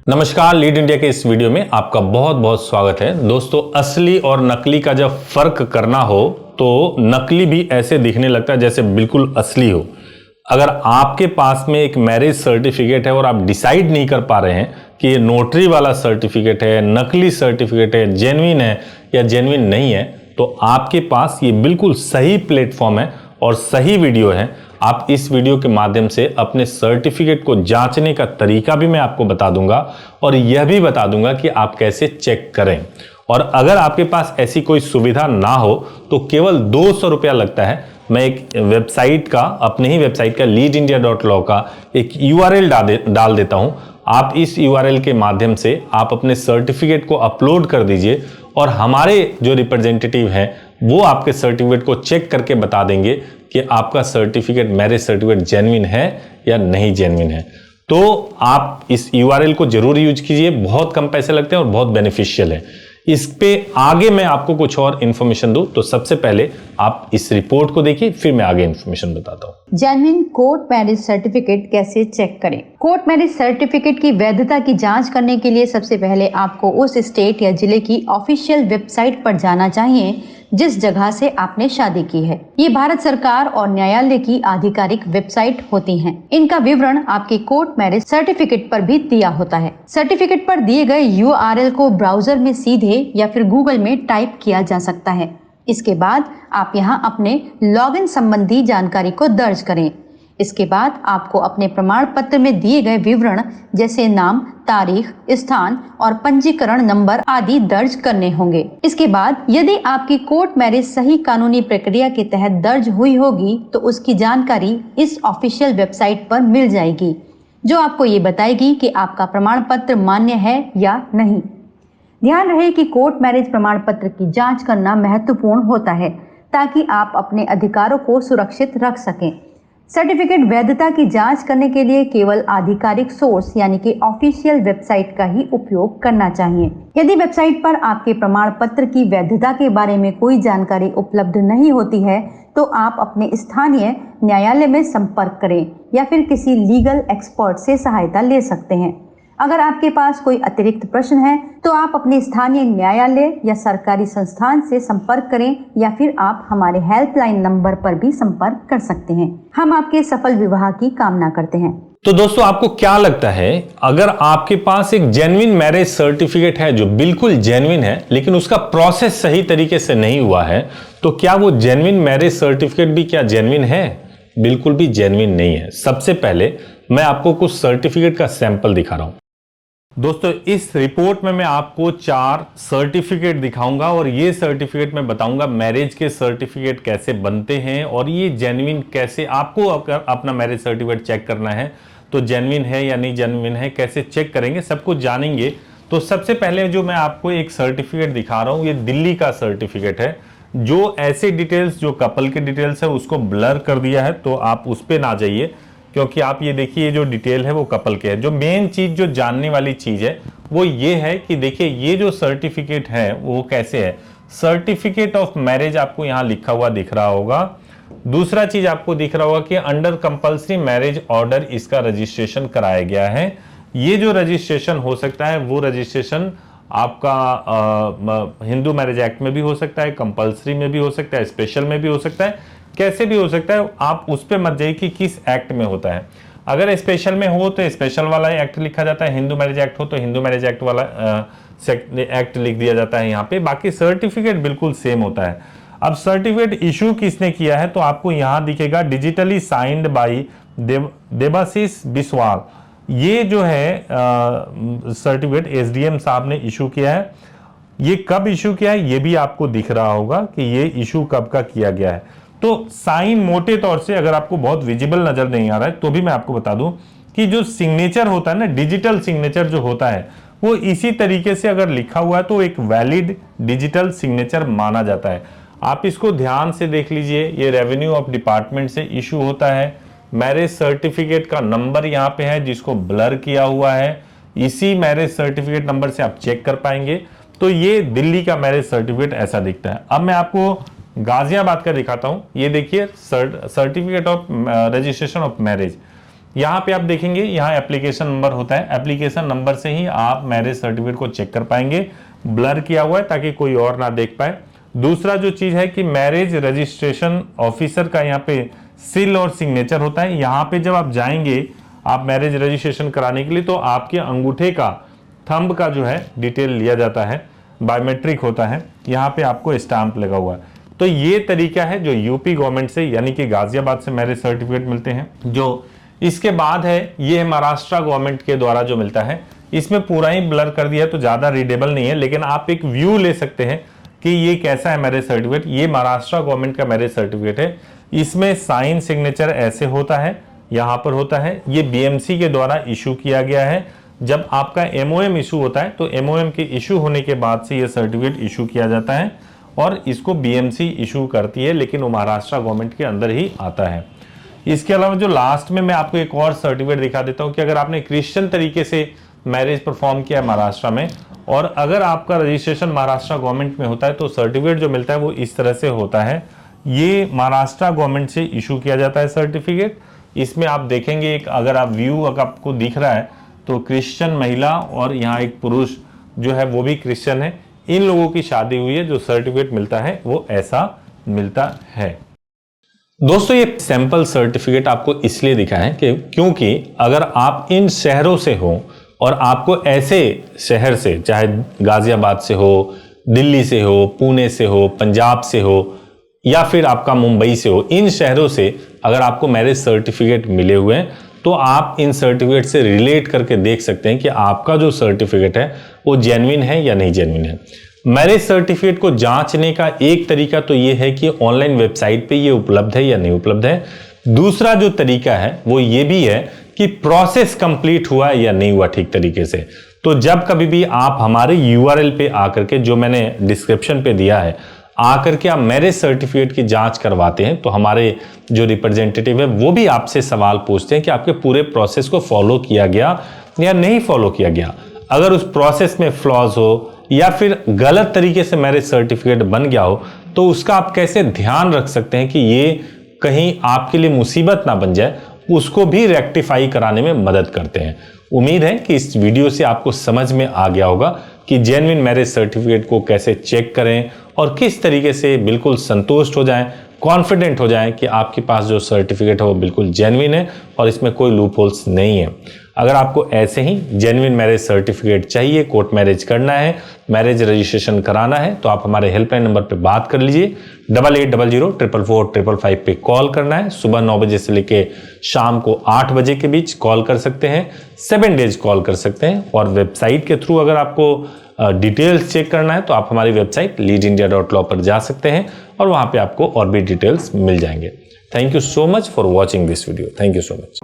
नमस्कार, lead India के इस वीडियो में आपका बहुत बहुत स्वागत है। दोस्तों, असली और नकली का जब फर्क करना हो तो नकली भी ऐसे दिखने लगता है जैसे बिल्कुल असली हो। अगर आपके पास में एक मैरिज सर्टिफिकेट है और आप डिसाइड नहीं कर पा रहे हैं कि ये नोटरी वाला सर्टिफिकेट है, नकली सर्टिफिकेट है, जेन्युइन है या जेन्युइन नहीं है, तो आपके पास ये बिल्कुल सही प्लेटफॉर्म है और सही वीडियो है। आप इस वीडियो के माध्यम से अपने सर्टिफिकेट को जांचने का तरीका भी मैं आपको बता दूंगा और यह भी बता दूंगा कि आप कैसे चेक करें। और अगर आपके पास ऐसी कोई सुविधा ना हो तो केवल 200 रुपया लगता है। मैं एक वेबसाइट का, अपने ही वेबसाइट का leadindia.law का एक URL डाल देता हूं। आप इस URL के माध्यम से आप अपने सर्टिफिकेट को अपलोड कर दीजिए और हमारे जो रिप्रेजेंटेटिव हैं वो आपके सर्टिफिकेट को चेक करके बता देंगे कि आपका सर्टिफिकेट, मैरिज सर्टिफिकेट जेन्युइन है या नहीं जेन्युइन है। तो आप इस URL को जरूर यूज कीजिए, बहुत कम पैसे लगते हैं और बहुत बेनिफिशियल है। इस पे आगे मैं आपको कुछ और इंफॉर्मेशन दूं तो सबसे पहले आप इस रिपोर्ट को देखिए, फिर मैं आगे इंफॉर्मेशन बताता हूं। जेन्युइन कोर्ट मैरिज सर्टिफिकेट कैसे चेक करें। कोर्ट मैरिज सर्टिफिकेट की वैधता की जांच करने के लिए सबसे पहले आपको उस स्टेट या जिले की ऑफिशियल वेबसाइट पर जाना चाहिए जिस जगह से आपने शादी की है। ये भारत सरकार और न्यायालय की आधिकारिक वेबसाइट होती हैं। इनका विवरण आपके कोर्ट मैरिज सर्टिफिकेट पर भी दिया होता है। सर्टिफिकेट पर दिए गए URL को ब्राउजर में सीधे या फिर गूगल में टाइप किया जा सकता है। इसके बाद आप यहाँ अपने लॉगिन संबंधी जानकारी को दर्ज करें। इसके बाद आपको अपने प्रमाण पत्र में दिए गए विवरण जैसे नाम, तारीख, स्थान और पंजीकरण नंबर आदि दर्ज करने होंगे। इसके बाद यदि आपकी कोर्ट मैरिज सही कानूनी प्रक्रिया के तहत दर्ज हुई होगी तो उसकी जानकारी इस ऑफिशियल वेबसाइट पर मिल जाएगी, जो आपको ये बताएगी कि आपका प्रमाण पत्र मान्य है या नहीं। ध्यान रहे कि कोर्ट मैरिज प्रमाण पत्र की जांच करना महत्वपूर्ण होता है ताकि आप अपने अधिकारों को सुरक्षित रख सकें। सर्टिफिकेट वैधता की जांच करने के लिए केवल आधिकारिक सोर्स यानी कि ऑफिशियल वेबसाइट का ही उपयोग करना चाहिए। यदि वेबसाइट पर आपके प्रमाण पत्र की वैधता के बारे में कोई जानकारी उपलब्ध नहीं होती है तो आप अपने स्थानीय न्यायालय में संपर्क करें या फिर किसी लीगल एक्सपर्ट से सहायता ले सकते हैं। अगर आपके पास कोई अतिरिक्त प्रश्न है तो आप अपने स्थानीय न्यायालय या सरकारी संस्थान से संपर्क करें या फिर आप हमारे हेल्पलाइन नंबर पर भी संपर्क कर सकते हैं। हम आपके सफल विवाह की कामना करते हैं। तो दोस्तों, आपको क्या लगता है, अगर आपके पास एक जेन्युइन मैरिज सर्टिफिकेट है जो बिल्कुल जेन्युइन है लेकिन उसका प्रोसेस सही तरीके से नहीं हुआ है, तो क्या वो जेन्युइन मैरिज सर्टिफिकेट भी क्या जेन्युइन है? बिल्कुल भी जेन्युइन नहीं है। सबसे पहले मैं आपको कुछ सर्टिफिकेट का सैंपल दिखा रहा हूं। दोस्तों, इस रिपोर्ट में मैं आपको 4 सर्टिफिकेट दिखाऊंगा और ये सर्टिफिकेट मैं बताऊंगा मैरिज के सर्टिफिकेट कैसे बनते हैं और ये जेन्युइन कैसे, आपको अगर अपना मैरिज सर्टिफिकेट चेक करना है तो जेन्युइन है या नहीं जेन्युइन है कैसे चेक करेंगे, सब कुछ जानेंगे। तो सबसे पहले जो मैं आपको एक सर्टिफिकेट दिखा रहा हूं, ये दिल्ली का सर्टिफिकेट है जो ऐसे डिटेल्स, जो कपल के डिटेल्स है उसको ब्लर कर दिया है, तो आप उस पर ना जाइए क्योंकि आप ये देखिए जो डिटेल है वो कपल के है। जो मेन चीज, जो जानने वाली चीज है वो ये है कि देखिए ये जो सर्टिफिकेट है वो कैसे है। सर्टिफिकेट ऑफ मैरिज आपको यहाँ लिखा हुआ दिख रहा होगा। दूसरा चीज आपको दिख रहा होगा कि अंडर कंपल्सरी मैरिज ऑर्डर इसका रजिस्ट्रेशन कराया गया है। ये जो रजिस्ट्रेशन हो सकता है वो रजिस्ट्रेशन आपका हिंदू मैरिज एक्ट में भी हो सकता है, कंपल्सरी में भी हो सकता है, स्पेशल में भी हो सकता है, कैसे भी हो सकता है। आप उस पे मत जाइए कि किस एक्ट में होता है। अगर स्पेशल में हो तो स्पेशल वाला एक्ट लिखा जाता है, हिंदू मैरिज एक्ट हो तो हिंदू मैरिज एक्ट वाला एक्ट लिख दिया जाता है यहाँ पे। बाकी सर्टिफिकेट बिल्कुल सेम होता है। अब सर्टिफिकेट इशू किसने किया है तो आपको यहाँ दिखेगा digitally signed by Debashish Biswal. ये जो है सर्टिफिकेट SDM साहब ने इशू किया है। ये कब इशू किया है ये भी आपको दिख रहा होगा कि ये इशू कब का किया गया है। तो साइन मोटे तौर से अगर आपको बहुत विजिबल नजर नहीं आ रहा है तो भी मैं आपको बता दूं कि जो सिग्नेचर होता है ना, डिजिटल सिग्नेचर जो होता है वो इसी तरीके से अगर लिखा हुआ है तो एक वैलिड डिजिटल सिग्नेचर माना जाता है। आप इसको ध्यान से देख लीजिए। ये रेवेन्यू ऑफ डिपार्टमेंट से इशू होता है। मैरिज सर्टिफिकेट का नंबर यहाँ पे है जिसको ब्लर किया हुआ है। इसी मैरिज सर्टिफिकेट नंबर से आप चेक कर पाएंगे। तो ये दिल्ली का मैरिज सर्टिफिकेट ऐसा दिखता है। अब मैं आपको गाजियाबाद का दिखाता हूं। ये देखिए certificate of registration of marriage. यहाँ पे आप देखेंगे, यहाँ एप्लीकेशन नंबर होता है, एप्लीकेशन नंबर से ही आप मैरिज सर्टिफिकेट को चेक कर पाएंगे। ब्लर किया हुआ है ताकि कोई और ना देख पाए। दूसरा जो चीज है कि मैरिज रजिस्ट्रेशन ऑफिसर का यहाँ पे सील और सिग्नेचर होता है। यहाँ पे जब आप जाएंगे आप मैरिज रजिस्ट्रेशन कराने के लिए, तो आपके अंगूठे का थंब का जो है डिटेल लिया जाता है, बायोमेट्रिक होता है, यहाँ पे आपको स्टाम्प लगा हुआ है। तो ये तरीका है जो यूपी गवर्नमेंट से यानी कि गाजियाबाद से मैरिज सर्टिफिकेट मिलते हैं। जो इसके बाद है ये महाराष्ट्र गवर्नमेंट के द्वारा जो मिलता है, इसमें पूरा ही ब्लर कर दिया तो ज्यादा रीडेबल नहीं है, लेकिन आप एक व्यू ले सकते हैं कि ये कैसा है मैरिज सर्टिफिकेट। ये महाराष्ट्र गवर्नमेंट का मैरिज सर्टिफिकेट है। इसमें साइन सिग्नेचर ऐसे होता है, यहाँ पर होता है। ये बीएमसी के द्वारा इशू किया गया है। जब आपका एमओएम इशू होता है तो एमओएम के इशू होने के बाद से ये सर्टिफिकेट इशू किया जाता है और इसको बीएमसी इशू करती है, लेकिन वो महाराष्ट्र गवर्नमेंट के अंदर ही आता है। इसके अलावा जो लास्ट में मैं आपको एक और सर्टिफिकेट दिखा देता हूँ कि अगर आपने क्रिश्चियन तरीके से मैरिज परफॉर्म किया है महाराष्ट्र में, और अगर आपका रजिस्ट्रेशन महाराष्ट्र गवर्नमेंट में होता है, तो सर्टिफिकेट जो मिलता है वो इस तरह से होता है। ये महाराष्ट्र गवर्नमेंट से इशू किया जाता है सर्टिफिकेट। इसमें आप देखेंगे एक, अगर आप व्यू अगर आपको दिख रहा है तो क्रिश्चियन महिला और यहाँ एक पुरुष जो है वो भी क्रिश्चियन है, इन लोगों की शादी हुई है। जो सर्टिफिकेट मिलता है वो ऐसा मिलता है। दोस्तों ये सैंपल सर्टिफिकेट आपको इसलिए दिखा है कि क्योंकि अगर आप इन शहरों से हो और आपको ऐसे शहर से, चाहे गाजियाबाद से हो, दिल्ली से हो, पुणे से हो, पंजाब से हो, या फिर आपका मुंबई से हो, इन शहरों से अगर आपको मैरिज सर्टिफिकेट मिले हुए हैं तो आप इन सर्टिफिकेट से रिलेट करके देख सकते हैं कि आपका जो सर्टिफिकेट है वो जेन्युइन है या नहीं जेन्युइन है। मैरिज सर्टिफिकेट को जांचने का एक तरीका तो ये है कि ऑनलाइन वेबसाइट पे ये उपलब्ध है या नहीं उपलब्ध है। दूसरा जो तरीका है वो ये भी है कि प्रोसेस कंप्लीट हुआ या नहीं हुआ ठीक तरीके से। तो जब कभी भी आप हमारे यूआरएल पे आकर के, जो मैंने डिस्क्रिप्शन पे दिया है, आकर के आप मैरिज सर्टिफिकेट की जांच करवाते हैं, तो हमारे जो रिप्रेजेंटेटिव है वो भी आपसे सवाल पूछते हैं कि आपके पूरे प्रोसेस को फॉलो किया गया या नहीं फॉलो किया गया। अगर उस प्रोसेस में फ्लॉज हो या फिर गलत तरीके से मैरिज सर्टिफिकेट बन गया हो, तो उसका आप कैसे ध्यान रख सकते हैं कि ये कहीं आपके लिए मुसीबत ना बन जाए, उसको भी रेक्टिफाई कराने में मदद करते हैं। उम्मीद है कि इस वीडियो से आपको समझ में आ गया होगा कि जेन्युइन मैरिज सर्टिफिकेट को कैसे चेक करें और किस तरीके से बिल्कुल संतुष्ट हो जाएं, कॉन्फिडेंट हो जाएं कि आपके पास जो सर्टिफिकेट है वो बिल्कुल जेन्युइन है और इसमें कोई लूप होल्स नहीं है। अगर आपको ऐसे ही जेन्युइन मैरिज सर्टिफिकेट चाहिए, कोर्ट मैरिज करना है, मैरिज रजिस्ट्रेशन कराना है, तो आप हमारे हेल्पलाइन नंबर पे बात कर लीजिए। 8800444555 पे कॉल करना है। सुबह 9 बजे से लेके शाम को 8 बजे के बीच कॉल कर सकते हैं, 7 डेज कॉल कर सकते हैं। और वेबसाइट के थ्रू अगर आपको डिटेल्स चेक करना है तो आप हमारी वेबसाइट leadindia.law पर जा सकते हैं और वहां पे आपको और भी डिटेल्स मिल जाएंगे। Thank you so much for watching this video. Thank you so much.